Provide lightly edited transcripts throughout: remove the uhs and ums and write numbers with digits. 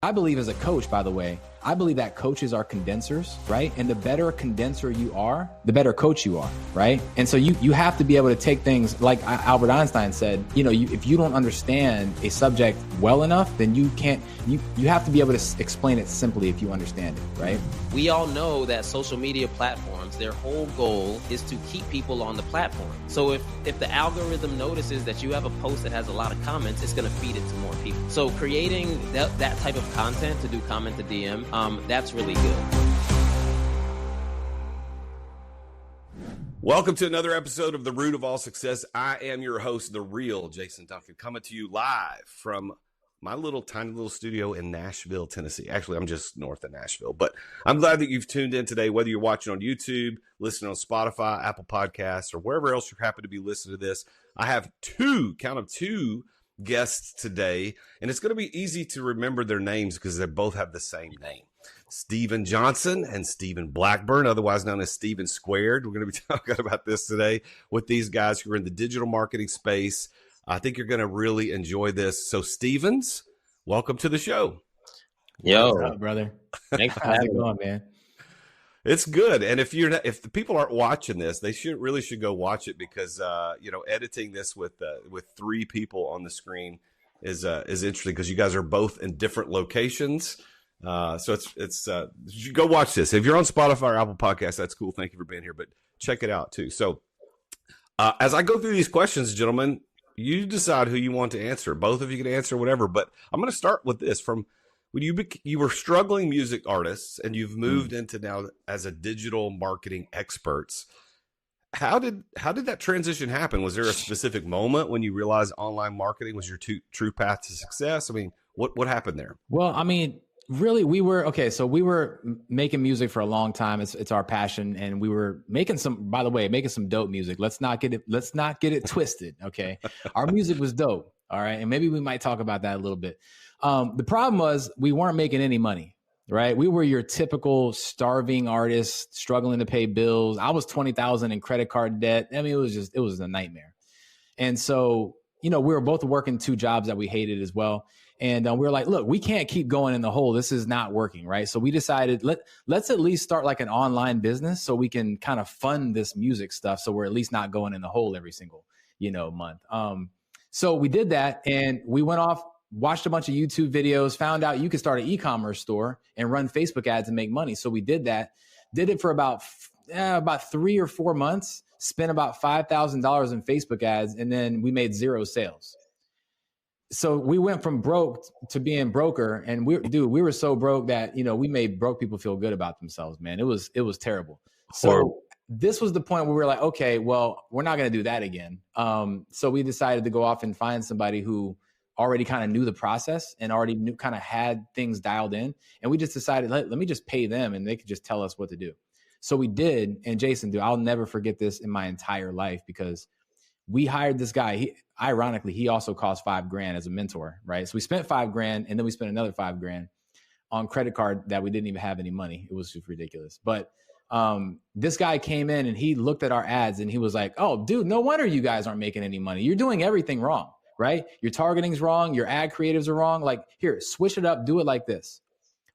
I believe as a coach, by the way, I believe that coaches are condensers, right? And the better condenser you are, the better coach you are, right? And so you have to be able to take things like Albert Einstein said, if you don't understand a subject well enough, then you can't, you have to be able to explain it simply if you understand it, right? We all know that social media platforms, their whole goal is to keep people on the platform. So if the algorithm notices that you have a post that has a lot of comments, it's going to feed it to more people. So creating that type of content to do comment to DM, that's really good. Welcome to another episode of The Root of All Success. I am your host, the real Jason Duncan, coming to you live from my tiny little studio in Nashville, Tennessee. Actually, I'm just north of Nashville, but I'm glad that you've tuned in today, whether you're watching on YouTube, listening on Spotify, Apple Podcasts, or wherever else you happen to be listening to this. I have two guests today, and it's going to be easy to remember their names because they both have the same name. Steven Johnson and Steven Blackburn, otherwise known as Steven Squared. We're going to be talking about this today with these guys who are in the digital marketing space. I think you're going to really enjoy this. So, Stevens, welcome to the show. Yo, What's up, brother? Thanks for How's having it me. going, man? It's good, and if the people aren't watching this, they should go watch it because editing this with three people on the screen is interesting because you guys are both in different locations. So it's you should go watch this. If you're on Spotify or Apple Podcasts, that's cool. Thank you for being here, but check it out too. So as I go through these questions, gentlemen, you decide who you want to answer. Both of you can answer whatever, but I'm going to start with this from when you were struggling music artists and you've moved into now as a digital marketing experts. How did that transition happen? Was there a specific moment when you realized online marketing was your true path to success? I mean, what happened there? Well, I mean, really, we were making music for a long time. It's our passion. And we were making some dope music. Let's not get it twisted. Okay. Our music was dope. All right. And maybe we might talk about that a little bit. The problem was we weren't making any money, right? We were your typical starving artist struggling to pay bills. I was 20,000 in credit card debt. I mean, it was a nightmare. And so, we were both working two jobs that we hated as well. And we were like, look, we can't keep going in the hole. This is not working, right? So we decided let's at least start like an online business so we can kind of fund this music stuff. So we're at least not going in the hole every single, month. So we did that and we went off, watched a bunch of YouTube videos, found out you could start an e-commerce store and run Facebook ads and make money. So we did that, did it for about 3 or 4 months, spent about $5,000 in Facebook ads, and then we made 0 sales. So we went from broke to being broker, and we were so broke that, we made broke people feel good about themselves, man. It was terrible. So this was the point where we were like, okay, well, we're not going to do that again. So we decided to go off and find somebody who already kind of knew the process and already kind of had things dialed in. And we just decided, let me just pay them and they could just tell us what to do. So we did. And Jason, dude, I'll never forget this in my entire life because we hired this guy. Ironically, he also cost $5,000 as a mentor, right? So we spent $5,000 and then we spent another $5,000 on credit card that we didn't even have any money. It was just ridiculous. But this guy came in and he looked at our ads and he was like, oh, dude, no wonder you guys aren't making any money. You're doing everything wrong, right? Your targeting's wrong. Your ad creatives are wrong. Like, here, switch it up. Do it like this.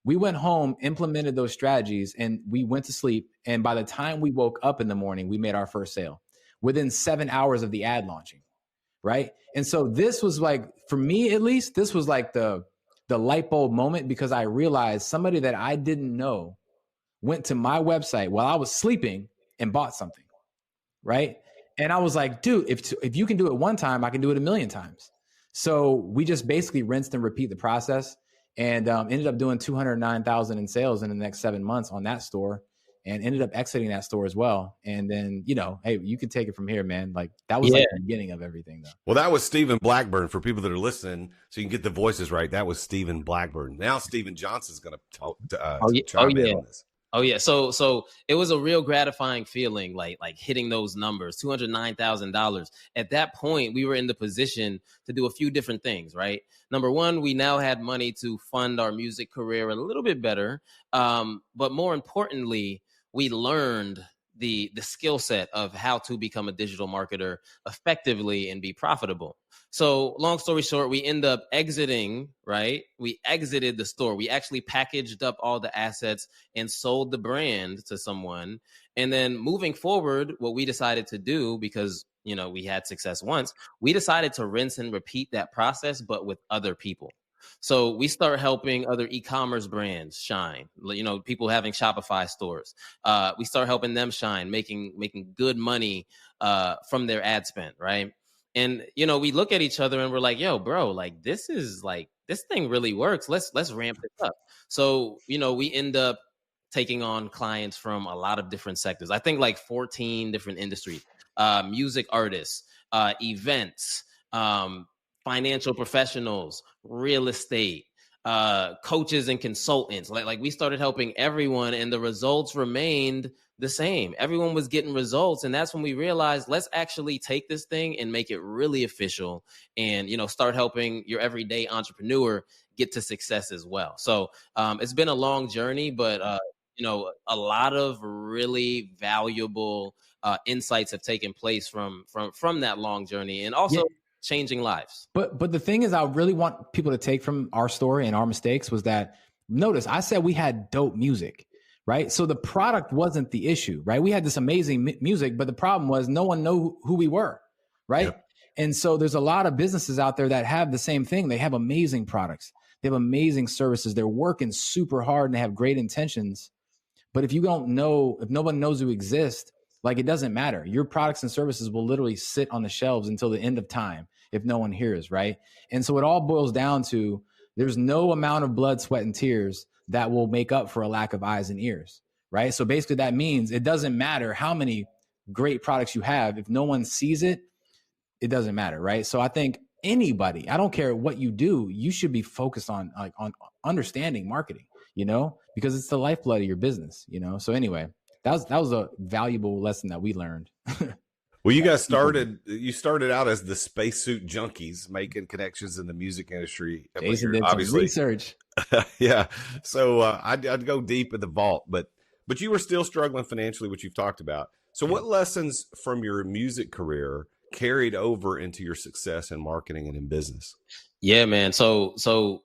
We went home, implemented those strategies, and we went to sleep. And by the time we woke up in the morning, we made our first sale within 7 hours of the ad launching, right? And so this was like, for me at least, this was like the light bulb moment because I realized somebody that I didn't know went to my website while I was sleeping and bought something, right? And I was like, dude, if you can do it one time, I can do it 1,000,000 times. So we just basically rinsed and repeat the process and ended up doing 209,000 in sales in the next 7 months on that store and ended up exiting that store as well. And then, hey, you can take it from here, man. Like that was like the beginning of everything though. Well, that was Steven Blackburn for people that are listening. So you can get the voices right. That was Steven Blackburn. Now Steven Johnson's going to talk chime in on this. Oh yeah. So it was a real gratifying feeling, like hitting those numbers, $209,000. At that point, we were in the position to do a few different things, right? Number one, we now had money to fund our music career a little bit better. But more importantly, we learned the skill set of how to become a digital marketer effectively and be profitable. So long story short, we end up exiting, right? We exited the store. We actually packaged up all the assets and sold the brand to someone. And then moving forward, what we decided to do, because, you know, we had success once, we decided to rinse and repeat that process, but with other people. So we start helping other e-commerce brands shine, you know, people having Shopify stores. We start helping them shine, making good money from their ad spend, right? And, you know, we look at each other and we're like, yo, bro, like this thing really works. Let's ramp it up. So, you know, we end up taking on clients from a lot of different sectors. I think like 14 different industries, music artists, events, financial professionals, real estate, coaches and consultants. Like we started helping everyone, and the results remained the same. Everyone was getting results, and that's when we realized, let's actually take this thing and make it really official, and, you know, start helping your everyday entrepreneur get to success as well. So it's been a long journey, but you know, a lot of really valuable insights have taken place from that long journey, and also changing lives. But the thing is, I really want people to take from our story and our mistakes was that, notice I said we had dope music, right? So the product wasn't the issue, right? We had this amazing music, but the problem was no one knew who we were, right? Yep. And so there's a lot of businesses out there that have the same thing. They have amazing products. They have amazing services. They're working super hard and they have great intentions. But if you don't know, if no one knows you exist, like it doesn't matter. Your products and services will literally sit on the shelves until the end of time if no one hears, right? And so it all boils down to there's no amount of blood, sweat, and tears that will make up for a lack of eyes and ears, right? So basically that means it doesn't matter how many great products you have. If no one sees it, it doesn't matter, right? So I think anybody, I don't care what you do, you should be focused on understanding marketing, you know, because it's the lifeblood of your business, you know? So anyway, that was a valuable lesson that we learned. Well, you guys started out as the spacesuit junkies, making connections in the music industry. Jason did obviously some research. Yeah. So I'd go deep in the vault, but you were still struggling financially, which you've talked about. So what lessons from your music career carried over into your success in marketing and in business? Yeah, man. So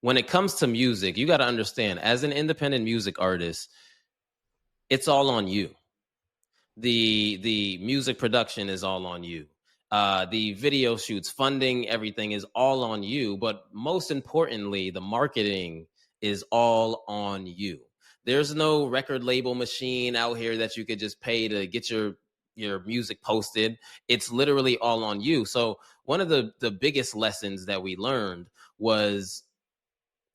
when it comes to music, you got to understand, as an independent music artist, it's all on you. The music production is all on you. The video shoots, funding, everything is all on you. But most importantly, the marketing is all on you. There's no record label machine out here that you could just pay to get your music posted. It's literally all on you. So one of the biggest lessons that we learned was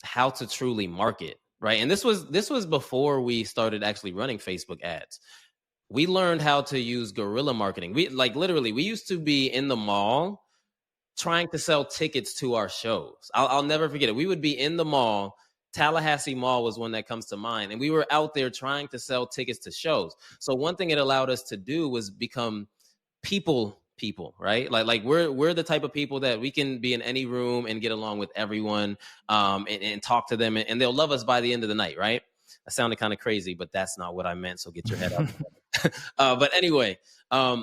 how to truly market, right? And this was before we started actually running Facebook ads. We learned how to use guerrilla marketing. We used to be in the mall trying to sell tickets to our shows. I'll never forget it. We would be in the mall. Tallahassee Mall was one that comes to mind. And we were out there trying to sell tickets to shows. So one thing it allowed us to do was become people, right? Like we're the type of people that we can be in any room and get along with everyone and talk to them. And they'll love us by the end of the night, right? That sounded kind of crazy, but that's not what I meant. So get your head out. But anyway,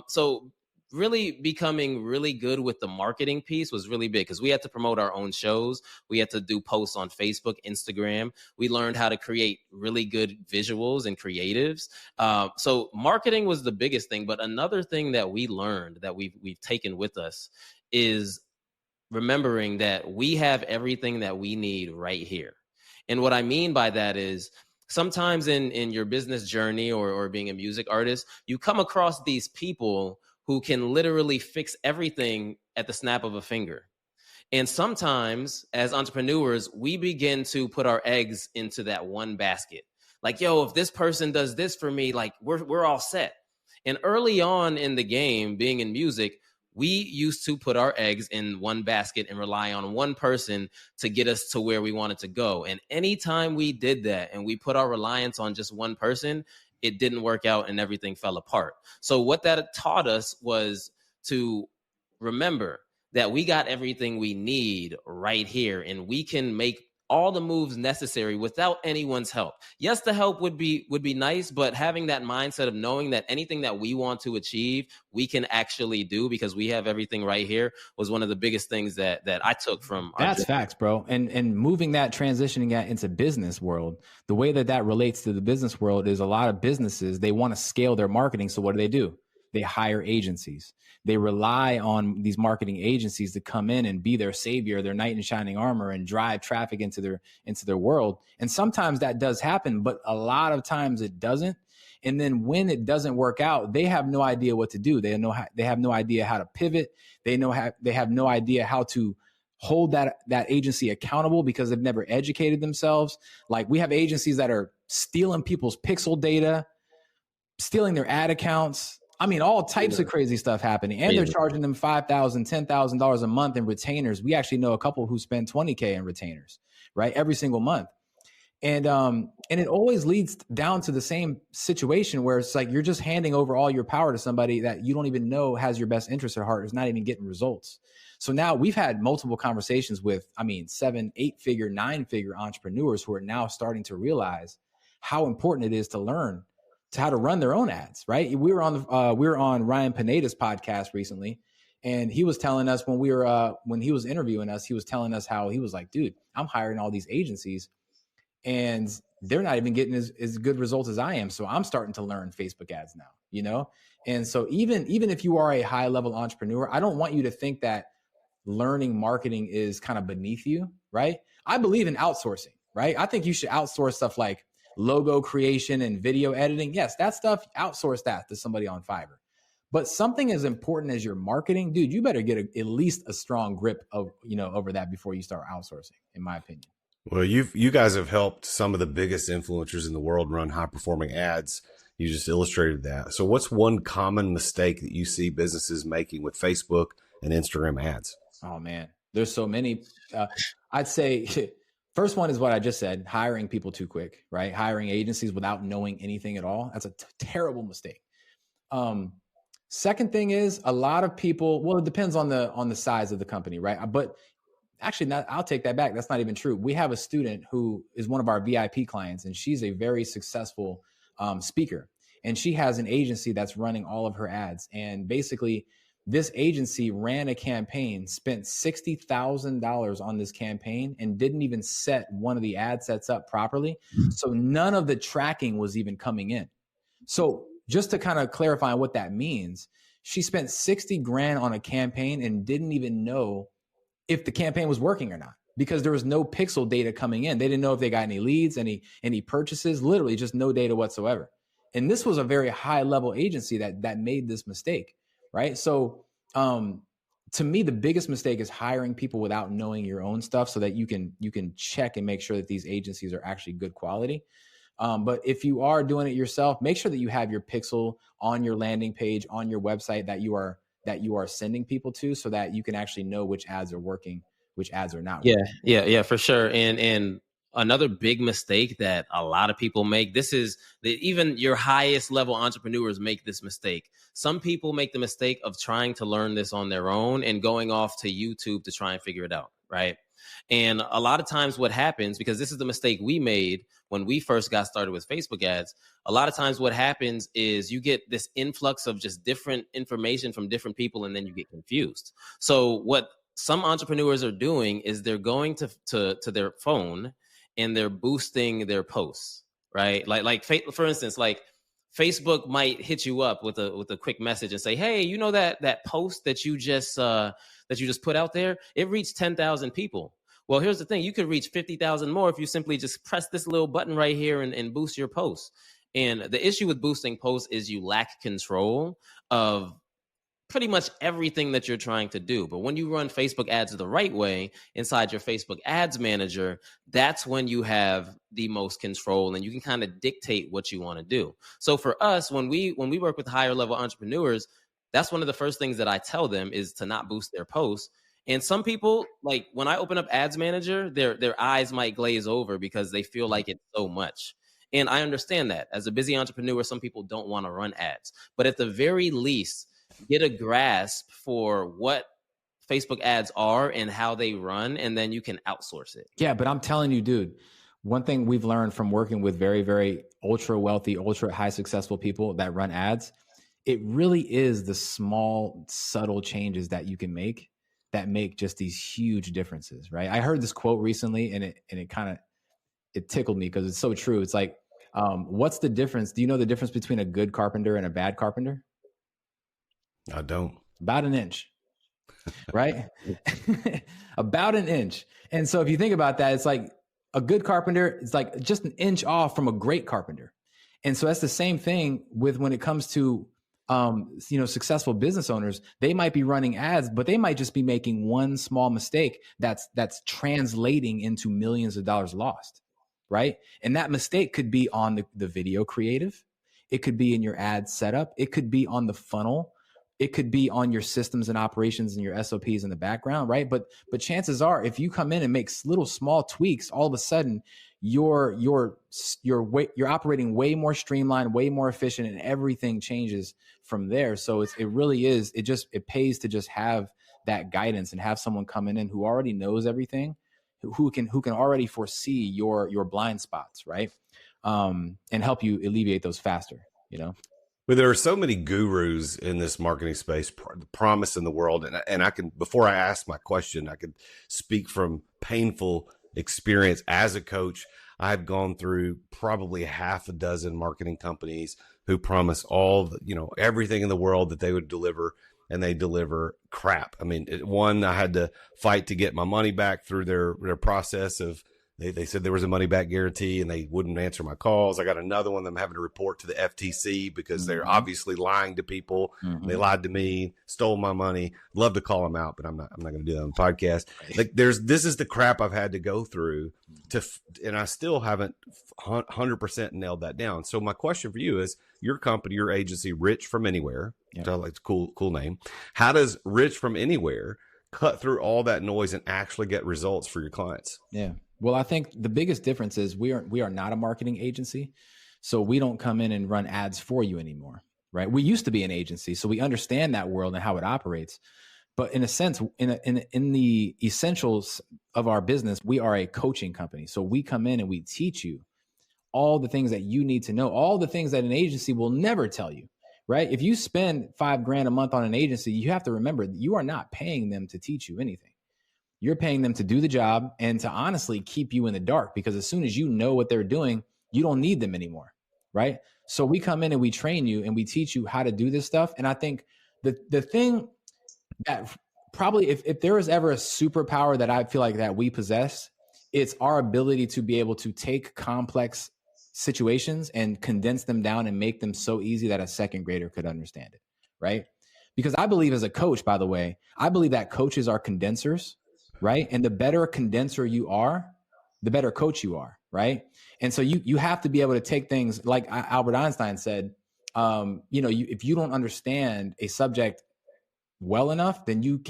so really becoming really good with the marketing piece was really big because we had to promote our own shows. We had to do posts on Facebook, Instagram. We learned how to create really good visuals and creatives. So marketing was the biggest thing. But another thing that we learned that we've taken with us is remembering that we have everything that we need right here. And what I mean by that is sometimes in your business journey or being a music artist, you come across these people who can literally fix everything at the snap of a finger. And sometimes as entrepreneurs, we begin to put our eggs into that one basket. Like, yo, if this person does this for me, like we're all set. And early on in the game, being in music, we used to put our eggs in one basket and rely on one person to get us to where we wanted to go. And anytime we did that and we put our reliance on just one person, it didn't work out and everything fell apart. So what that taught us was to remember that we got everything we need right here and we can make all the moves necessary without anyone's help. Yes, the help would be nice, but having that mindset of knowing that anything that we want to achieve, we can actually do because we have everything right here was one of the biggest things that I took from our That's facts, bro. And moving that, transitioning that into business world, the way that relates to the business world is a lot of businesses, they want to scale their marketing. So what do? They hire agencies. They rely on these marketing agencies to come in and be their savior, their knight in shining armor, and drive traffic into their world. And sometimes that does happen, but a lot of times it doesn't. And then when it doesn't work out, they have no idea what to do. They have no idea how to pivot. They have no idea how to hold that agency accountable because they've never educated themselves. Like, we have agencies that are stealing people's pixel data, stealing their ad accounts. I mean, all types of crazy stuff happening. And they're charging them $5,000, $10,000 a month in retainers. We actually know a couple who spend $20K in retainers, right? Every single month. And it always leads down to the same situation where it's like you're just handing over all your power to somebody that you don't even know has your best interest at heart, is not even getting results. So now we've had multiple conversations with, 7, 8-figure, 9-figure entrepreneurs who are now starting to realize how important it is to learn to how to run their own ads, right? We were on Ryan Pineda's podcast recently, and he was telling us when he was interviewing us, he was telling us how he was like, dude, I'm hiring all these agencies and they're not even getting as good results as I am. So I'm starting to learn Facebook ads now, you know? And so even if you are a high level entrepreneur, I don't want you to think that learning marketing is kind of beneath you, right? I believe in outsourcing, right? I think you should outsource stuff like logo creation and video editing. Yes, that stuff, outsource that to somebody on Fiverr. But something as important as your marketing, dude, you better get at least a strong grip of, over that before you start outsourcing, in my opinion. Well, you guys have helped some of the biggest influencers in the world run high performing ads. You just illustrated that. So what's one common mistake that you see businesses making with Facebook and Instagram ads? Oh man, there's so many. I'd say first one is what I just said, hiring people too quick, right? Hiring agencies without knowing anything at all. That's a terrible mistake. Second thing is a lot of people, well, it depends on the size of the company, right? But actually, I'll take that back. That's not even true. We have a student who is one of our VIP clients, and she's a very successful speaker. And she has an agency that's running all of her ads. And basically, this agency ran a campaign, spent $60,000 on this campaign, and didn't even set one of the ad sets up properly. So none of the tracking was even coming in. So just to kind of clarify what that means, she spent 60 grand on a campaign and didn't even know if the campaign was working or not, because there was no pixel data coming in. They didn't know if they got any leads, any purchases, literally just no data whatsoever. And this was a very high level agency that made this mistake, right? So to me, the biggest mistake is hiring people without knowing your own stuff so that you can check and make sure that these agencies are actually good quality. But if you are doing it yourself, make sure that you have your pixel on your landing page, on your website that you are sending people to, so that you can actually know which ads are working, which ads are not working. Yeah, for sure. And another big mistake that a lot of people make, this is even your highest level entrepreneurs make this mistake. Some people make the mistake of trying to learn this on their own and going off to YouTube to try and figure it out, right? And a lot of times what happens, because this is the mistake we made when we first got started with Facebook ads, a lot of times what happens is you get this influx of just different information from different people, and then you get confused. So what some entrepreneurs are doing is they're going to their phone and they're boosting their posts, right? Like for instance, like Facebook might hit you up with a quick message and say, hey, you know that post that you just put out there, it reached 10,000 people. Well, here's the thing. You could reach 50,000 more if you simply just press this little button right here and boost your posts. And the issue with boosting posts is you lack control of pretty much everything that you're trying to do. But when you run Facebook ads the right way inside your Facebook ads manager, that's when you have the most control and you can kind of dictate what you want to do. So for us, when we work with higher level entrepreneurs, that's one of the first things that I tell them is to not boost their posts. And some people, like when I open up ads manager, their eyes might glaze over because they feel like it's so much. And I understand that. As a busy entrepreneur, some people don't want to run ads. But at the very least, get a grasp for what Facebook ads are and how they run, and then you can outsource it. Yeah, but I'm telling you, dude, one thing we've learned from working with very, very ultra wealthy, ultra high successful people that run ads, it really is the small, subtle changes that you can make that make just these huge differences, right? I heard this quote recently, and it kind of it tickled me because it's so true. It's like, what's the difference? Do you know the difference between a good carpenter and a bad carpenter? I don't. About an inch, right? About an inch. And so if you think about that, it's like a good carpenter is like just an inch off from a great carpenter. And so that's the same thing with when it comes to successful business owners. They might be running ads, but they might just be making one small mistake that's translating into millions of dollars lost, right? And that mistake could be on the video creative. It could be in your ad setup. It could be on the funnel. It could be on your systems and operations and your SOPs in the background, right? But chances are, if you come in and make little small tweaks, all of a sudden you're operating way more streamlined, way more efficient, and everything changes from there. So it really is. It pays to just have that guidance and have someone come in who already knows everything, who can already foresee your blind spots, right? And help you alleviate those faster, But there are so many gurus in this marketing space, the promise in the world. And I can, before I ask my question, I could speak from painful experience as a coach. I had gone through probably half a dozen marketing companies who promise everything in the world that they would deliver, and they deliver crap. I mean, one, I had to fight to get my money back through their process of, they said there was a money back guarantee and they wouldn't answer my calls. I got another one, I'm having to report to the FTC because they're obviously lying to people. Mm-hmm. They lied to me, stole my money. Love to call them out, but I'm not going to do that on the podcast. Like this is the crap I've had to go through and I still haven't 100% nailed that down. So my question for you is, your company, your agency, Rich from Anywhere, which I like, it's a cool name. How does Rich from Anywhere cut through all that noise and actually get results for your clients? Yeah. Well, I think the biggest difference is we are not a marketing agency. So we don't come in and run ads for you anymore, right? We used to be an agency, so we understand that world and how it operates. But in a sense, in the essentials of our business, we are a coaching company. So we come in and we teach you all the things that you need to know, all the things that an agency will never tell you, right? If you spend $5,000 a month on an agency, you have to remember that you are not paying them to teach you anything. You're paying them to do the job and to honestly keep you in the dark, because as soon as you know what they're doing, you don't need them anymore, right? So we come in and we train you and we teach you how to do this stuff. And I think the thing that probably, if there is ever a superpower that I feel like that we possess, it's our ability to be able to take complex situations and condense them down and make them so easy that a second grader could understand it, right? Because I believe, as a coach, by the way, I believe that coaches are condensers, right? And the better condenser you are, the better coach you are, right? And so you have to be able to take things, like Albert Einstein said, if you don't understand a subject well enough, then you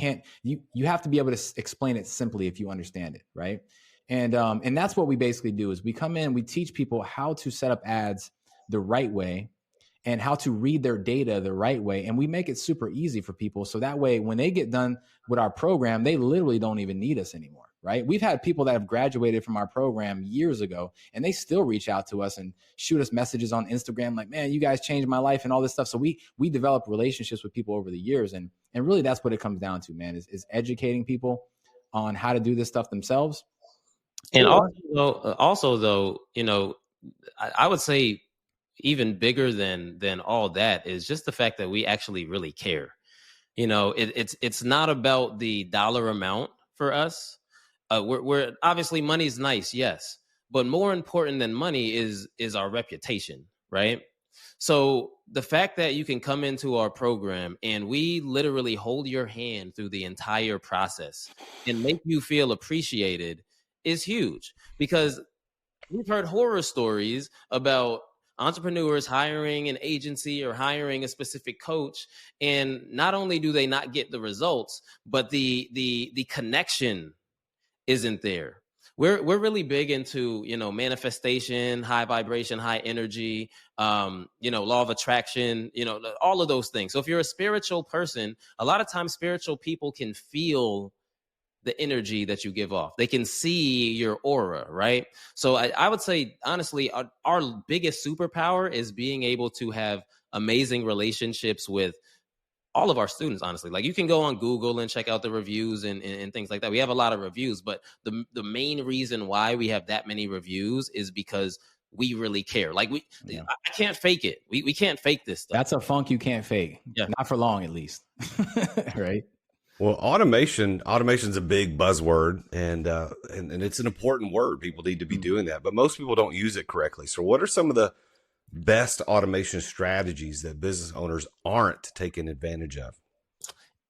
have to be able to explain it simply if you understand it, right? And that's what we basically do, is we come in, we teach people how to set up ads the right way and how to read their data the right way. And we make it super easy for people. So that way, when they get done with our program, they literally don't even need us anymore, right? We've had people that have graduated from our program years ago, and they still reach out to us and shoot us messages on Instagram like, man, you guys changed my life and all this stuff. So we develop relationships with people over the years. And really, that's what it comes down to, man, is educating people on how to do this stuff themselves. And also though, I would say, even bigger than all that is just the fact that we actually really care. It's not about the dollar amount for us. We're obviously, money's nice, yes, but more important than money is our reputation, right? So the fact that you can come into our program and we literally hold your hand through the entire process and make you feel appreciated is huge, because we've heard horror stories about entrepreneurs hiring an agency or hiring a specific coach, and not only do they not get the results, but the connection isn't there. We're really big into, manifestation, high vibration, high energy, law of attraction, all of those things. So if you're a spiritual person, a lot of times spiritual people can feel the energy that you give off. They can see your aura, right? So I would say, honestly, our biggest superpower is being able to have amazing relationships with all of our students, honestly. Like, you can go on Google and check out the reviews and things like that. We have a lot of reviews, but the main reason why we have that many reviews is because we really care. Like, I can't fake it. We can't fake this stuff. That's a funk you can't fake. Yeah. Not for long, at least. Right. Well, automation's a big buzzword, and it's an important word. People need to be doing that, but most people don't use it correctly. So what are some of the best automation strategies that business owners aren't taking advantage of?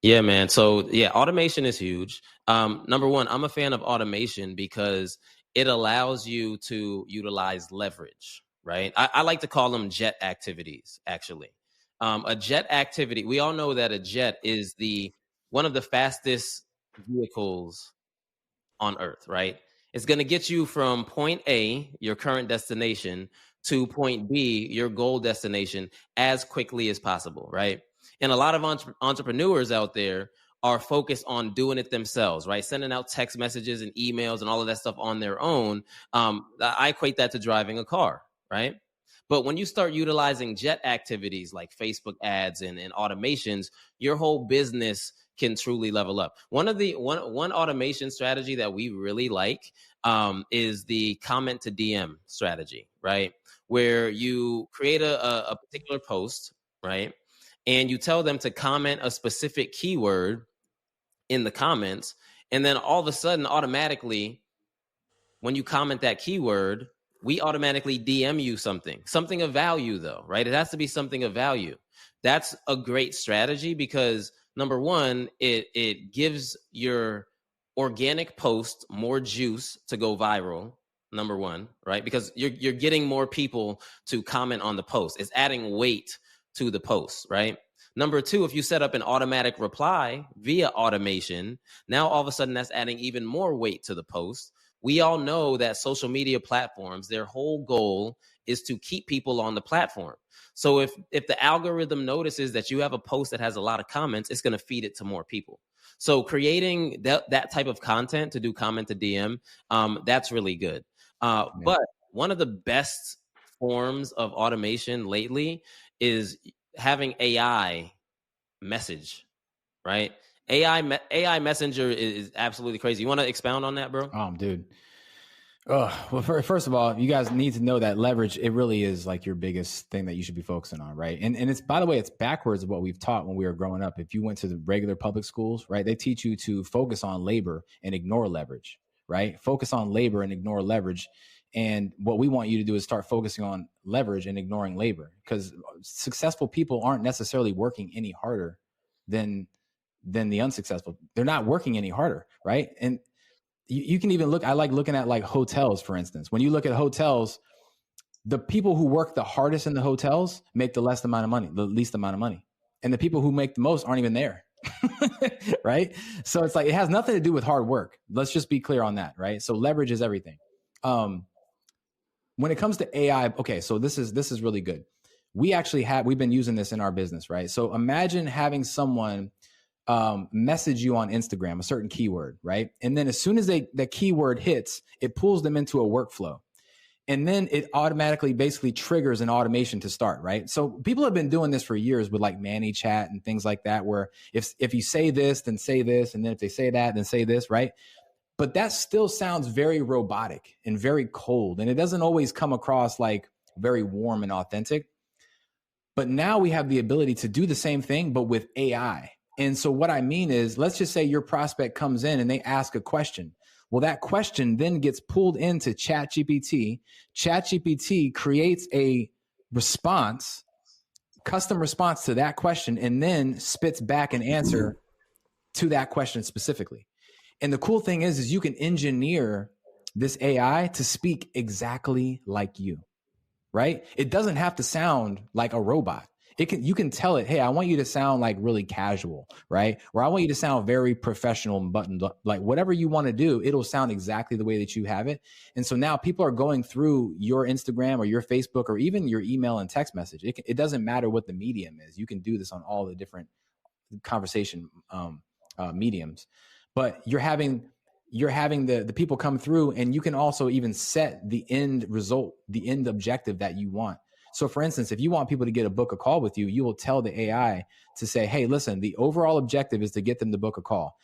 Yeah, man. So automation is huge. Number one, I'm a fan of automation because it allows you to utilize leverage, right? I like to call them jet activities, actually. A jet activity, we all know that a jet is one of the fastest vehicles on Earth, right? It's going to get you from point A, your current destination, to point B, your goal destination, as quickly as possible, right? And a lot of entrepreneurs out there are focused on doing it themselves, right? Sending out text messages and emails and all of that stuff on their own. I equate that to driving a car, right? But when you start utilizing jet activities like Facebook ads and automations, your whole business can truly level up. One automation strategy that we really like is the comment to DM strategy, right? Where you create a particular post, right? And you tell them to comment a specific keyword in the comments. And then all of a sudden, automatically, when you comment that keyword, we automatically DM you something of value, though, right? It has to be something of value. That's a great strategy because, number one, it gives your organic post more juice to go viral. Number one, right? Because you're getting more people to comment on the post. It's adding weight to the post, right? Number two, if you set up an automatic reply via automation, now all of a sudden that's adding even more weight to the post. We all know that social media platforms, their whole goal is to keep people on the platform. So if the algorithm notices that you have a post that has a lot of comments, it's going to feed it to more people. So creating that type of content to do comment to DM, that's really good. But one of the best forms of automation lately is having AI message, right? AI messenger is absolutely crazy. You want to expound on that, bro? Dude. Well, first of all, you guys need to know that leverage, it really is like your biggest thing that you should be focusing on, right? And it's, by the way, it's backwards of what we've taught when we were growing up. If you went to the regular public schools, right, they teach you to focus on labor and ignore leverage, right? Focus on labor and ignore leverage. And what we want you to do is start focusing on leverage and ignoring labor, because successful people aren't necessarily working any harder than the unsuccessful. They're not working any harder, right? And you can even look, I like looking at like hotels, for instance. When you look at hotels, the people who work the hardest in the hotels make the least amount of money. And the people who make the most aren't even there. Right? So it's like, it has nothing to do with hard work. Let's just be clear on that, right? So leverage is everything. When it comes to AI, okay, so this is really good. We've been using this in our business, right? So imagine having someone message you on Instagram, a certain keyword, right? And then as soon as that keyword hits, it pulls them into a workflow. And then it automatically basically triggers an automation to start, right? So people have been doing this for years with like ManyChat and things like that, where if you say this, then say this, and then if they say that, then say this, right? But that still sounds very robotic and very cold, and it doesn't always come across like very warm and authentic. But now we have the ability to do the same thing, but with AI. And so what I mean is, let's just say your prospect comes in and they ask a question. Well, that question then gets pulled into ChatGPT. ChatGPT creates a response, custom response to that question, and then spits back an answer to that question specifically. And the cool thing is you can engineer this AI to speak exactly like you, right? It doesn't have to sound like a robot. You can tell it, hey, I want you to sound like really casual, right? Or I want you to sound very professional and buttoned up. Like whatever you want to do, it'll sound exactly the way that you have it. And so now people are going through your Instagram or your Facebook or even your email and text message. It doesn't matter what the medium is. You can do this on all the different conversation mediums, but you're having the people come through, and you can also even set the end result, the end objective that you want. So for instance, if you want people to get a book a call with you, you will tell the AI to say, hey, listen, the overall objective is to get them to book a call.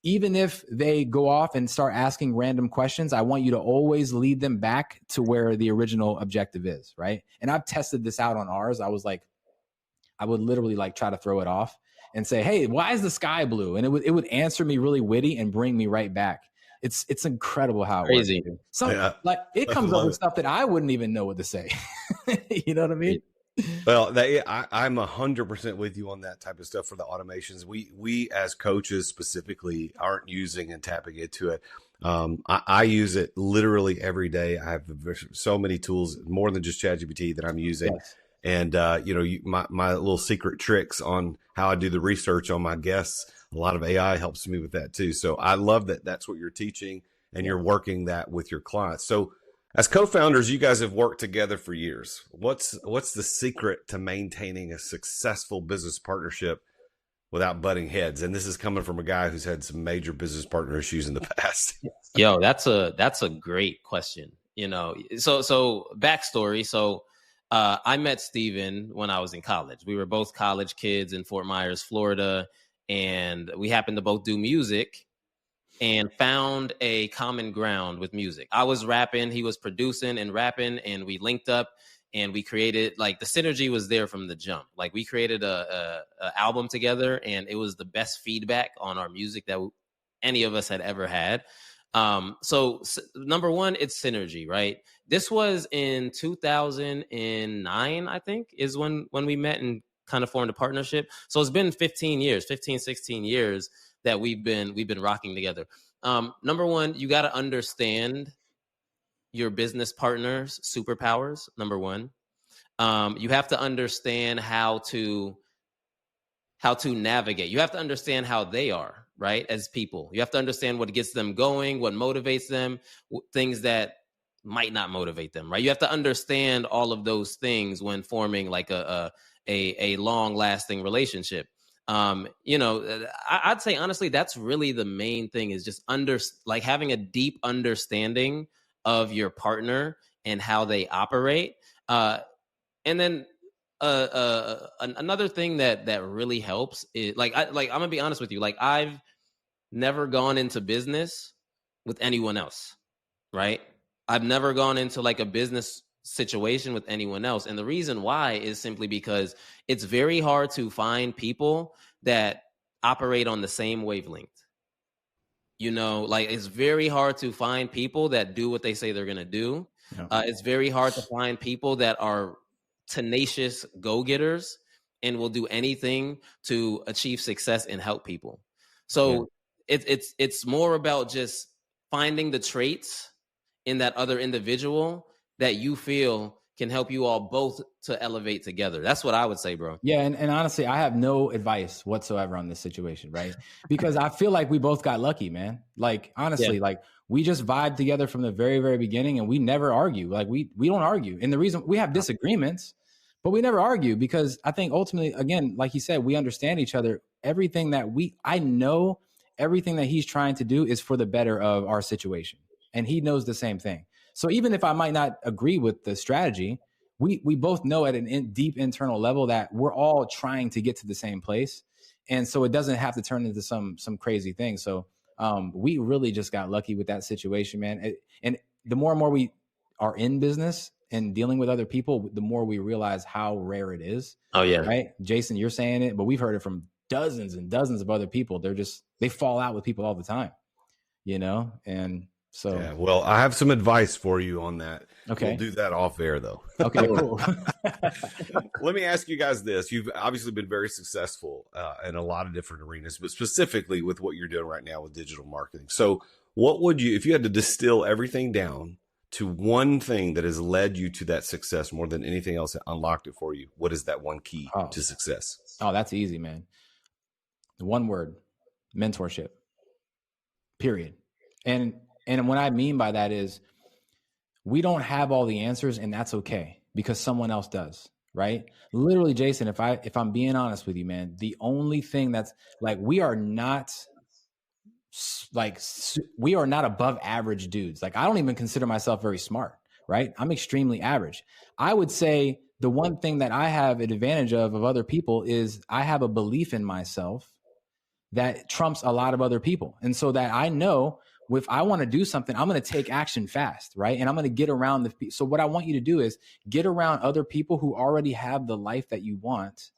Even if they go off and start asking random questions, I want you to always lead them back to where the original objective is, right? And I've tested this out on ours. I would literally like try to throw it off and say, hey, why is the sky blue? And it would answer me really witty and bring me right back. It's incredible how it Crazy. works. Like it comes up with stuff that I wouldn't even know what to say. You know what I mean? Well, I'm 100% with you on that type of stuff for the automations. We as coaches specifically aren't using and tapping into it. I use it literally every day. I have so many tools, more than just ChatGPT, that I'm using. Yes. And, my little secret tricks on how I do the research on my guests, a lot of AI helps me with that too. So I love that that's what you're teaching and you're working that with your clients. So as co-founders, you guys have worked together for years. What's the secret to maintaining a successful business partnership without butting heads? And this is coming from a guy who's had some major business partner issues in the past. Yo, that's a great question. So backstory. So I met Steven when I was in college. We were both college kids in Fort Myers, Florida, and we happened to both do music and found a common ground with music. I was rapping, he was producing and rapping, and we linked up and we created, like, the synergy was there from the jump. Like, we created a album together, and it was the best feedback on our music that any of us had ever had. So number one, it's synergy, right? This was in 2009, I think, is when we met and kind of formed a partnership. So it's been 16 years that we've been rocking together. Number one, you got to understand your business partner's superpowers. Number one, you have to understand how to navigate. You have to understand how they are, right? As people, you have to understand what gets them going, what motivates them, things that might not motivate them, right? You have to understand all of those things when forming like a long lasting relationship. I'd say honestly, that's really the main thing, is just having a deep understanding of your partner and how they operate. And then another thing that really helps is I'm gonna be honest with you. Like, I've never gone into business with anyone else, right? I've never gone into like a business situation with anyone else. And the reason why is simply because it's very hard to find people that operate on the same wavelength. It's very hard to find people that do what they say they're going to do. Yeah. It's very hard to find people that are tenacious go-getters and will do anything to achieve success and help people. So it's more about just finding the traits in that other individual that you feel can help you all both to elevate together. That's what I would say, bro. Yeah. And honestly, I have no advice whatsoever on this situation, right? Because I feel like we both got lucky, man. Like, honestly, like we just vibed together from the very, very beginning, and we never argue. Like we don't argue. And the reason we have disagreements, but we never argue, because I think ultimately, again, like you said, we understand each other. I know everything that he's trying to do is for the better of our situation. And he knows the same thing. So even if I might not agree with the strategy, we both know at an deep internal level that we're all trying to get to the same place. And so it doesn't have to turn into some crazy thing. So we really just got lucky with that situation, man. And the more and more we are in business and dealing with other people, the more we realize how rare it is. Oh, yeah. Right? Jason, you're saying it, but we've heard it from dozens and dozens of other people. They fall out with people all the time, and so. Yeah, well, I have some advice for you on that. Okay. We'll do that off air though. Okay, cool. Let me ask you guys this. You've obviously been very successful in a lot of different arenas, but specifically with what you're doing right now with digital marketing. So what would you, if you had to distill everything down to one thing that has led you to that success more than anything else that unlocked it for you, what is that one key to success? Oh, that's easy, man. One word: mentorship. Period. And what I mean by that is we don't have all the answers, and that's okay because someone else does, right? Literally, Jason, if I'm being honest with you, man, the only thing that's like, we are not above average dudes. Like, I don't even consider myself very smart, right? I'm extremely average. I would say the one thing that I have an advantage of other people is I have a belief in myself that trumps a lot of other people. And so that I know if I want to do something, I'm going to take action fast, right? And I'm going to get around the people. So what I want you to do is get around other people who already have the life that you want,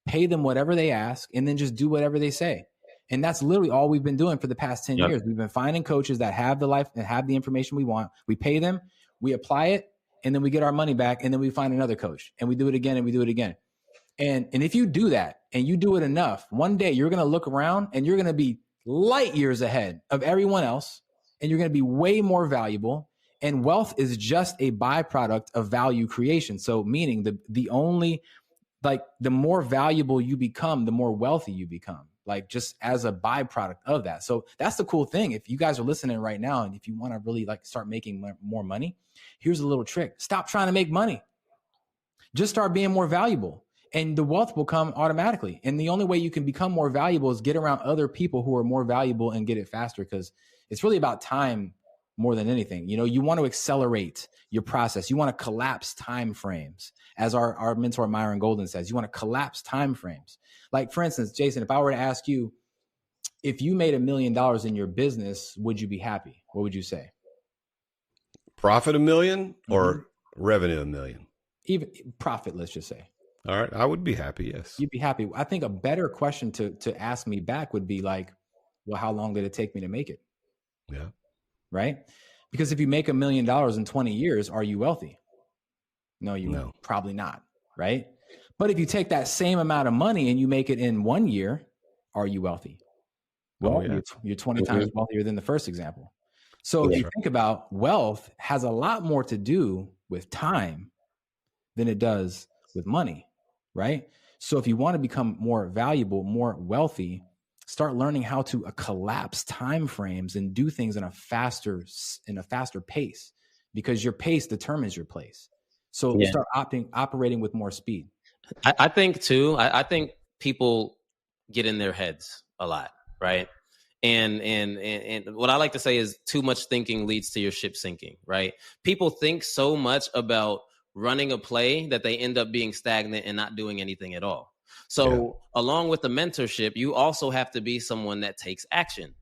pay them whatever they ask, and then just do whatever they say. And that's literally all we've been doing for the past 10 years. We've been finding coaches that have the life and have the information we want. We pay them, we apply it, and then we get our money back, and then we find another coach, and we do it again, and we do it again. And if you do that and you do it enough, one day you're going to look around and you're going to be light years ahead of everyone else, and you're going to be way more valuable. And wealth is just a byproduct of value creation. So meaning the more valuable you become, the more wealthy you become, like just as a byproduct of that. So that's the cool thing. If you guys are listening right now, and if you want to really like start making more money, here's a little trick. Stop trying to make money. Just start being more valuable. And the wealth will come automatically. And the only way you can become more valuable is get around other people who are more valuable and get it faster, because it's really about time more than anything. You know, you want to accelerate your process. You want to collapse time frames. As our mentor Myron Golden says, you want to collapse time frames. Like, for instance, Jason, if I were to ask you, if you made $1 million in your business, would you be happy? What would you say? Profit $1 million or revenue $1 million? Even profit, let's just say. All right. I would be happy. Yes. You'd be happy. I think a better question to ask me back would be like, well, how long did it take me to make it? Yeah. Right. Because if you make $1 million in 20 years, are you wealthy? No, probably not. Right. But if you take that same amount of money and you make it in 1 year, are you wealthy? Well, you're 20 times wealthier than the first example. So if you think about wealth has a lot more to do with time than it does with money. Right. So if you want to become more valuable, more wealthy, start learning how to collapse time frames and do things in a faster pace, because your pace determines your place. So start operating with more speed. I think too, I think people get in their heads a lot. Right. And what I like to say is too much thinking leads to your ship sinking. Right. People think so much about running a play that they end up being stagnant and not doing anything at all. So along with the mentorship, you also have to be someone that takes action.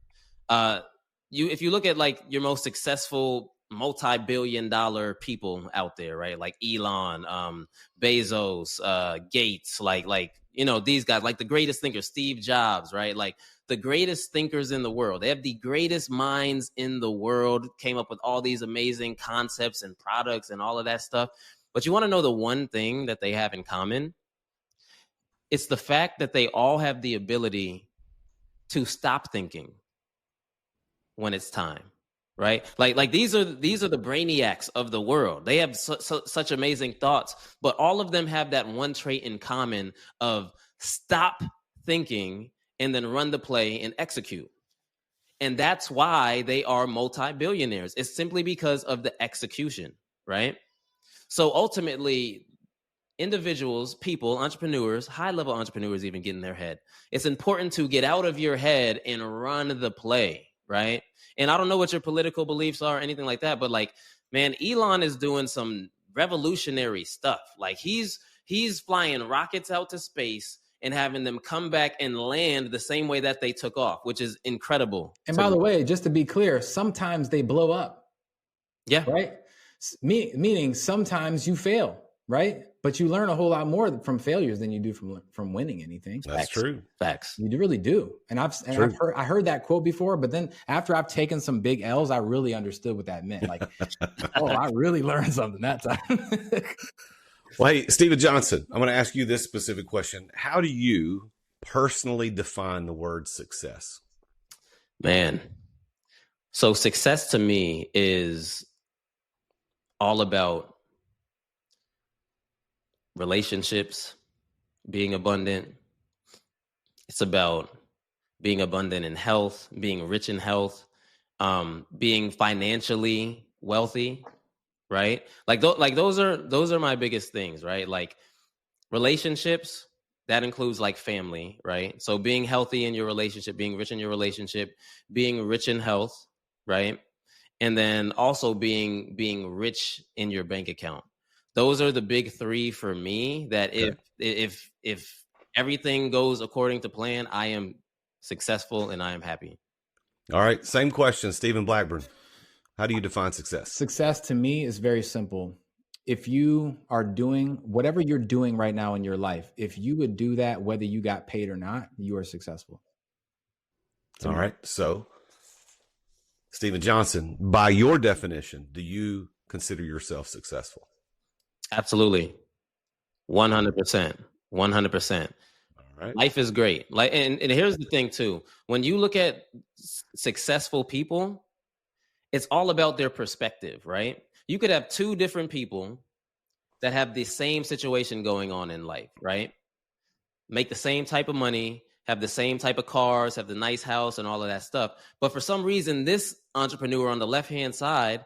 If you look at like your most successful multi-billion-dollar people out there, right? Like Elon, Bezos, Gates, like, you know, these guys, like the greatest thinkers, Steve Jobs, right? Like the greatest thinkers in the world. They have the greatest minds in the world, came up with all these amazing concepts and products and all of that stuff. But you want to know the one thing that they have in common? It's the fact that they all have the ability to stop thinking when it's time, right? Like these are the brainiacs of the world. They have such amazing thoughts, but all of them have that one trait in common of stop thinking and then run the play and execute. And that's why they are multi-billionaires. It's simply because of the execution, right? So ultimately, individuals, people, entrepreneurs, high-level entrepreneurs even get in their head. It's important to get out of your head and run the play, right? And I don't know what your political beliefs are or anything like that, but like, man, Elon is doing some revolutionary stuff. Like he's flying rockets out to space and having them come back and land the same way that they took off, which is incredible. And by the way, just to be clear, sometimes they blow up. Yeah. Right? Meaning sometimes you fail, right? But you learn a whole lot more from failures than you do from winning anything. That's true. Facts. You really do. And I heard that quote before, but then after I've taken some big L's, I really understood what that meant. Like, oh, I really learned something that time. Well, hey, Steven Johnson, I'm going to ask you this specific question. How do you personally define the word success? Man. So success to me is all about relationships, being abundant. It's about being abundant in health, being rich in health, being financially wealthy, right? Like those are my biggest things, right? Like relationships, that includes like family, right? So being healthy in your relationship, being rich in your relationship, being rich in health, right? And then also being rich in your bank account. Those are the big three for me that if everything goes according to plan, I am successful and I am happy. All right. Same question, Stephen Blackburn. How do you define success? Success to me is very simple. If you are doing whatever you're doing right now in your life, if you would do that, whether you got paid or not, you are successful. All right. So, Stephen Johnson, by your definition, do you consider yourself successful? Absolutely. 100%. 100%. All right. Life is great. Like, and here's the thing too. When you look at successful people, it's all about their perspective, right? You could have two different people that have the same situation going on in life, right? Make the same type of money, have the same type of cars, have the nice house and all of that stuff. But for some reason, this entrepreneur on the left-hand side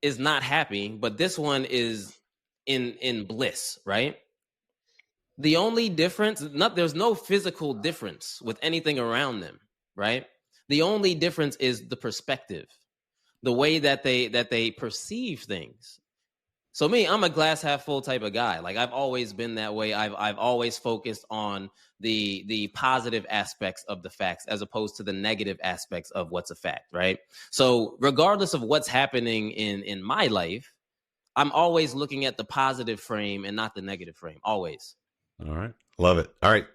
is not happy, but this one is in bliss, right? The only difference, there's no physical difference with anything around them, right? The only difference is the perspective, the way that they perceive things. So me, I'm a glass half full type of guy. Like I've always been that way. I've always focused on the positive aspects of the facts as opposed to the negative aspects of what's a fact, right? So regardless of what's happening in my life, I'm always looking at the positive frame and not the negative frame. Always. All right. Love it. All right.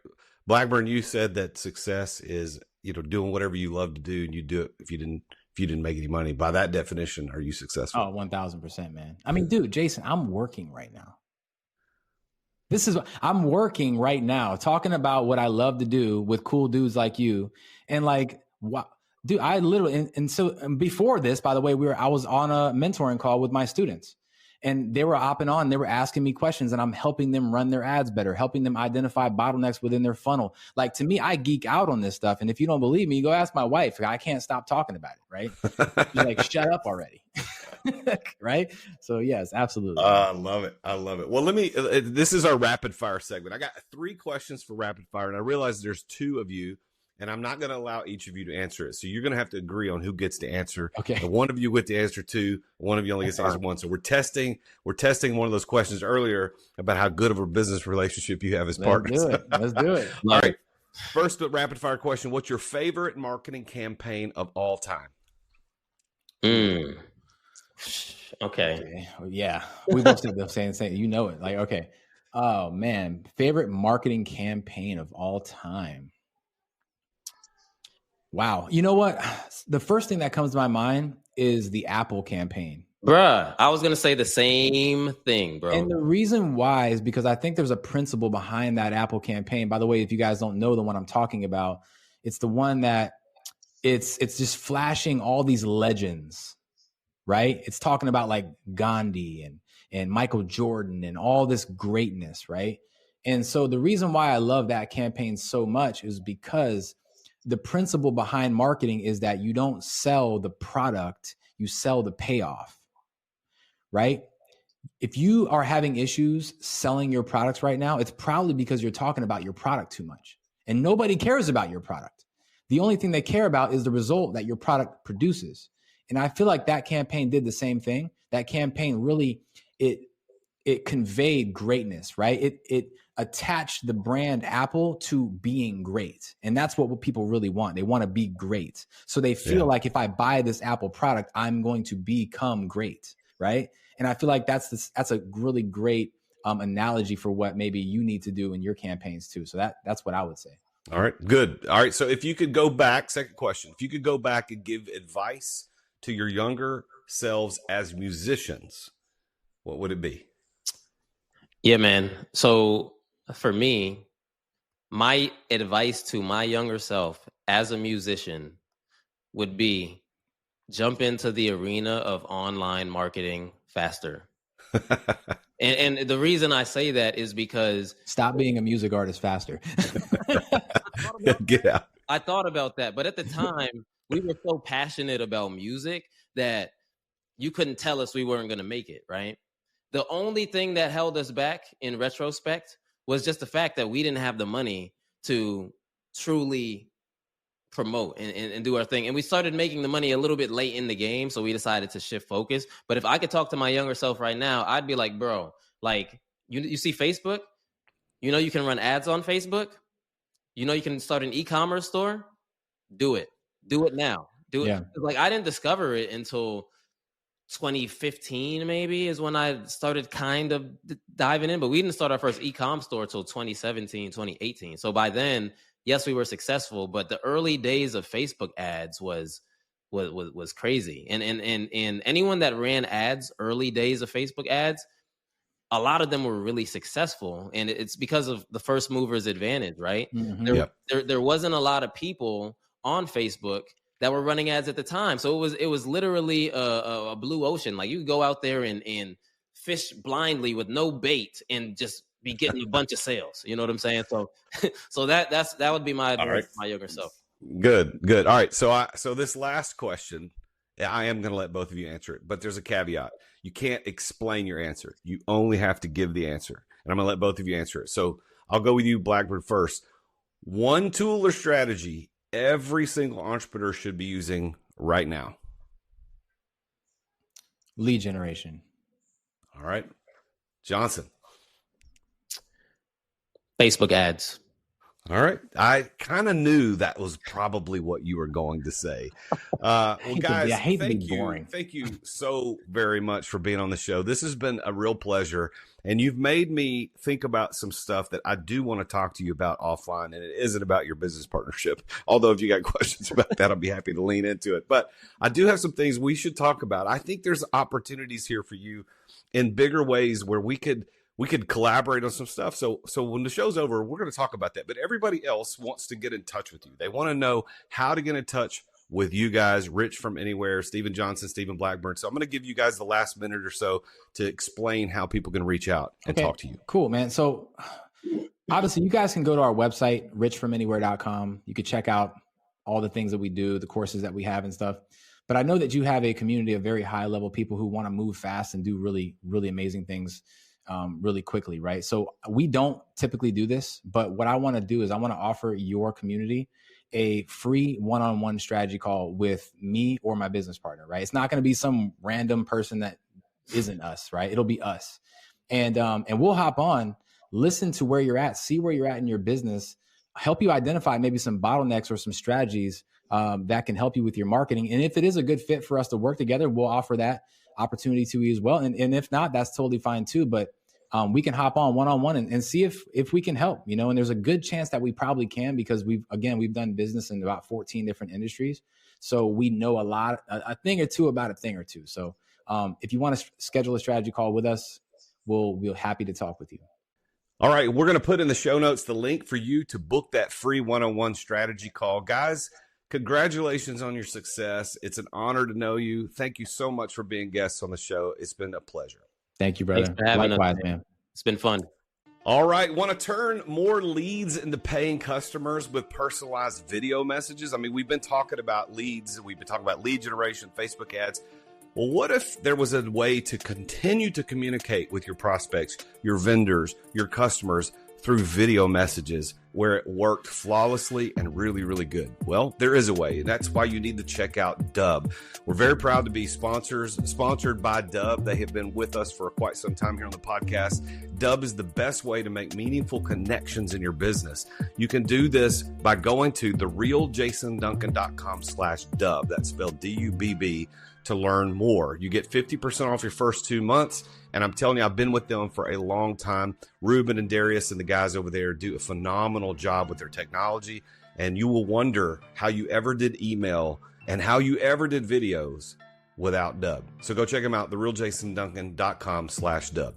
Blackburn, you said that success is, doing whatever you love to do, and you do it if you didn't make any money. By that definition, are you successful? Oh, 1000%, man. I mean, dude, Jason, I'm working right now. I'm working right now, talking about what I love to do with cool dudes like you. And like, wow, dude, I literally, and so before this, by the way, I was on a mentoring call with my students. And they were hopping on, they were asking me questions, and I'm helping them run their ads better, helping them identify bottlenecks within their funnel. Like, to me, I geek out on this stuff. And if you don't believe me, go ask my wife. I can't stop talking about it, right? She's like, shut up already. Right? So, yes, absolutely. I love it. I love it. Well, this is our rapid fire segment. I got 3 questions for rapid fire, and I realize there's 2 of you. And I'm not going to allow each of you to answer it. So you're going to have to agree on who gets to answer. Okay. And one of you get to answer 2. One of you only gets to answer 1. So we're testing one of those questions earlier about how good of a business relationship you have as partners. Let's do it. All right. First rapid fire question. What's your favorite marketing campaign of all time? Okay. Yeah. We both said the same thing. You know it. Like, okay. Oh, man. Favorite marketing campaign of all time. Wow. You know what? The first thing that comes to my mind is the Apple campaign. Bruh, I was going to say the same thing, bro. And the reason why is because I think there's a principle behind that Apple campaign. By the way, if you guys don't know the one I'm talking about, it's the one that it's just flashing all these legends, right? It's talking about like Gandhi and Michael Jordan and all this greatness, right? And so the reason why I love that campaign so much is because the principle behind marketing is that you don't sell the product, you sell the payoff, right? If you are having issues selling your products right now, it's probably because you're talking about your product too much. And nobody cares about your product. The only thing they care about is the result that your product produces. And I feel like that campaign did the same thing. That campaign really, it conveyed greatness, right? It attached the brand Apple to being great. And that's what people really want. They want to be great. So they feel like if I buy this Apple product, I'm going to become great, right? And I feel like that's a really great analogy for what maybe you need to do in your campaigns too. So that's what I would say. All right, good. All right, so if you could go back, second question, if you could go back and give advice to your younger selves as musicians, what would it be? Yeah, man. So for me, my advice to my younger self as a musician would be jump into the arena of online marketing faster. And the reason I say that is because stop being a music artist faster. Get out. I thought about that, but at the time we were so passionate about music that you couldn't tell us we weren't going to make it, right? The only thing that held us back in retrospect was just the fact that we didn't have the money to truly promote and do our thing. And we started making the money a little bit late in the game, so we decided to shift focus. But if I could talk to my younger self right now, I'd be like, bro, like, you see Facebook? You know you can run ads on Facebook? You know you can start an e-commerce store? Do it. Do it now. Do it. Yeah. Like, I didn't discover it until 2015 maybe is when I started kind of diving in, but we didn't start our first e-com store till 2017, 2018. So by then, yes, we were successful, but the early days of Facebook ads was crazy. And anyone that ran ads, early days of Facebook ads, a lot of them were really successful, and it's because of the first movers advantage, right? Mm-hmm. There wasn't a lot of people on Facebook that were running ads at the time. So it was literally a blue ocean. Like, you could go out there and fish blindly with no bait and just be getting a bunch of sales. You know what I'm saying? So that would be my advice to my younger self. Good. All right. So this last question, I am going to let both of you answer it, but there's a caveat. You can't explain your answer. You only have to give the answer. And I'm going to let both of you answer it. So I'll go with you, Blackburn, first. One tool or strategy every single entrepreneur should be using right now. Lead generation. All right. Johnson. Facebook ads. All right. I kind of knew that was probably what you were going to say. Well, guys, thank you so very much for being on the show. This has been a real pleasure, and you've made me think about some stuff that I do want to talk to you about offline, and it isn't about your business partnership. Although if you got questions about that, I'll be happy to lean into it. But I do have some things we should talk about. I think there's opportunities here for you in bigger ways where we could collaborate on some stuff. So when the show's over, we're going to talk about that. But everybody else wants to get in touch with you. They want to know how to get in touch with you guys, Rich from Anywhere, Stephen Johnson, Stephen Blackburn. So I'm going to give you guys the last minute or so to explain how people can reach out and talk to you. Cool, man. So obviously you guys can go to our website, richfromanywhere.com. You can check out all the things that we do, the courses that we have and stuff. But I know that you have a community of very high level people who want to move fast and do really, really amazing things really quickly, right? So we don't typically do this, but what I want to do is I want to offer your community a free one-on-one strategy call with me or my business partner, right? It's not going to be some random person that isn't us, right? It'll be us. And we'll hop on, listen to where you're at, see where you're at in your business, help you identify maybe some bottlenecks or some strategies that can help you with your marketing. And if it is a good fit for us to work together, we'll offer that opportunity to you as well. And if not, that's totally fine too. But we can hop on one-on-one and see if we can help, you know, and there's a good chance that we probably can, because we've done business in about 14 different industries. So we know a thing or two about a thing or two. So if you want to schedule a strategy call with us, we'll be happy to talk with you. All right. We're going to put in the show notes the link for you to book that free one-on-one strategy call. Guys, congratulations on your success. It's an honor to know you. Thank you so much for being guests on the show. It's been a pleasure. Thank you, brother. Likewise, man. It's been fun. All right. Want to turn more leads into paying customers with personalized video messages? I mean, we've been talking about leads. We've been talking about lead generation, Facebook ads. Well, what if there was a way to continue to communicate with your prospects, your vendors, your customers through video messages where it worked flawlessly and really, really good? Well, there is a way, and that's why you need to check out Dub. We're very proud to be sponsored by Dub. They have been with us for quite some time here on the podcast. Dub is the best way to make meaningful connections in your business. You can do this by going to therealjasonduncan.com/Dub. That's spelled DUBB to learn more. You get 50% off your first 2 months. And I'm telling you, I've been with them for a long time. Ruben and Darius and the guys over there do a phenomenal job with their technology. And you will wonder how you ever did email and how you ever did videos without Dub. So go check them out, therealjasonduncan.com/Dub.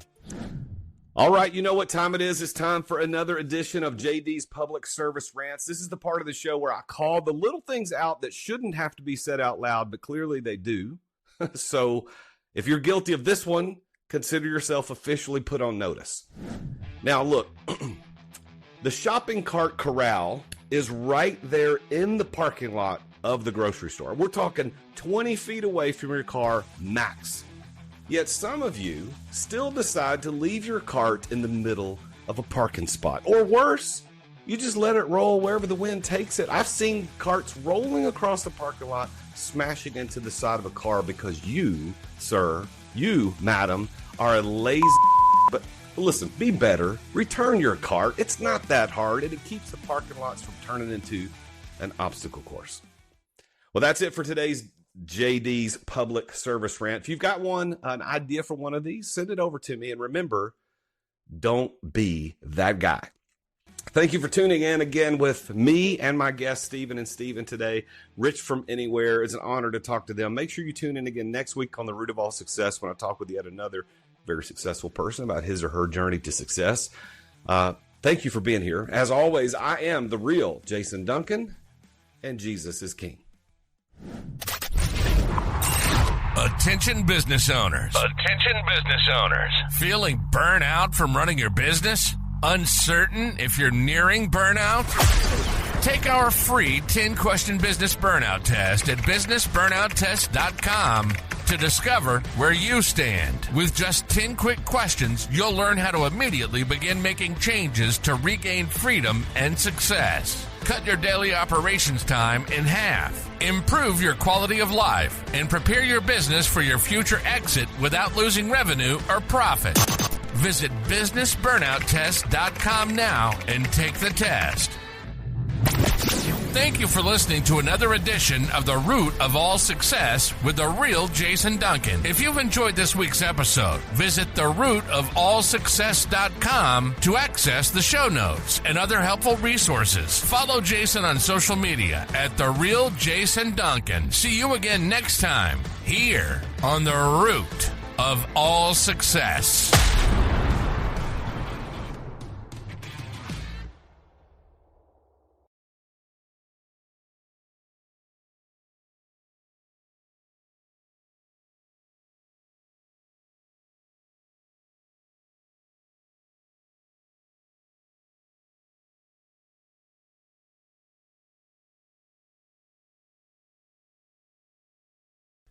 All right, you know what time it is. It's time for another edition of JD's Public Service Rants. This is the part of the show where I call the little things out that shouldn't have to be said out loud, but clearly they do. So if you're guilty of this one, consider yourself officially put on notice. Now, look, the shopping cart corral is right there in the parking lot of the grocery store. We're talking 20 feet away from your car max. Yet some of you still decide to leave your cart in the middle of a parking spot. Or worse, you just let it roll wherever the wind takes it. I've seen carts rolling across the parking lot, smashing into the side of a car because you, sir, you, madam, are a lazy. But listen, be better. Return your cart. It's not that hard, and it keeps the parking lots from turning into an obstacle course. Well, that's it for today's JD's Public Service Rant. If you've got an idea for one of these, send it over to me. And remember, don't be that guy. Thank you for tuning in again with me and my guests, Stephen and Steven today. Rich from Anywhere. It's an honor to talk to them. Make sure you tune in again next week on The Root of All Success when I talk with yet another very successful person about his or her journey to success. Thank you for being here. As always, I am the real Jason Duncan, and Jesus is King. Attention business owners. Attention business owners. Feeling burnout from running your business? Uncertain if you're nearing burnout? Take our free 10-question business burnout test at businessburnouttest.com to discover where you stand. With just 10 quick questions, you'll learn how to immediately begin making changes to regain freedom and success. Cut your daily operations time in half. Improve your quality of life and prepare your business for your future exit without losing revenue or profit. Visit businessburnouttest.com now and take the test. Thank you for listening to another edition of The Root of All Success with the real Jason Duncan. If you've enjoyed this week's episode, visit therootofallsuccess.com to access the show notes and other helpful resources. Follow Jason on social media at The Real Jason Duncan. See you again next time here on The Root of All Success.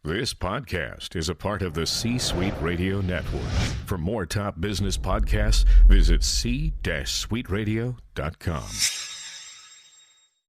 This podcast is a part of the C-Suite Radio Network. For more top business podcasts, visit c-suiteradio.com.